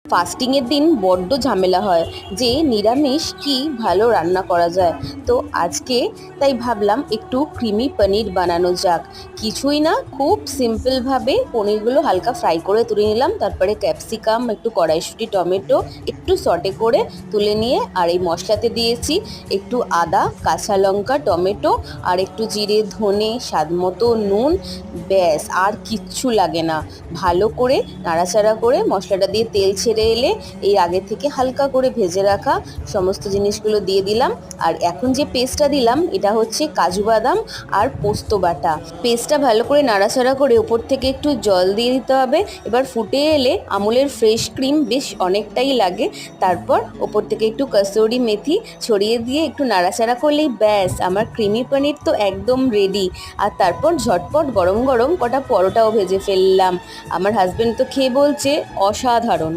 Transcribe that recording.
ফাস্টিংয়ের দিন বড্ড ঝামেলা হয় যে নিরামিষ কি ভালো রান্না করা যায়। তো আজকে তাই ভাবলাম একটু ক্রিমি পনির বানানো যাক। কিছুই না, খুব সিম্পলভাবে পনিরগুলো হালকা ফ্রাই করে তুলে নিলাম, তারপরে ক্যাপসিকাম, একটু কড়াইশুঁটি, টমেটো একটু সটে করে তুলে নিয়ে আর এই মশলাতে দিয়েছি একটু আদা, কাঁচা লঙ্কা, টমেটো আর একটু জিরে, ধনে, স্বাদমতো নুন। ব্যাস, আর কিচ্ছু লাগে না। ভালো করে নাড়াচাড়া করে মশলাটা দিয়ে তেল ছেড়ে এলে এই আগে থেকে হালকা করে ভেজে রাখা সমস্ত জিনিসগুলো দিয়ে দিলাম। আর এখন যে পেস্টটা দিলাম এটা হচ্ছে কাজু বাদাম আর পোস্ত বাটা। পেস্টটা ভালো করে নাড়াচাড়া করে উপর থেকে একটু জল দিয়ে দিতে হবে। এবার ফুটে এলে আমুলের ফ্রেশ ক্রিম বেশ অনেকটাই লাগে, তারপর ওপর থেকে একটু কসুরি মেথি ছড়িয়ে দিয়ে একটু নাড়াচাড়া করলেই ব্যাস আমার ক্রিমি পনির তো একদম রেডি। আর তারপর ঝটপট গরম গরম কটা পরোটাও ভেজে ফেললাম। আমার হাজবেন্ড তো খেয়ে বলছে অসাধারণ।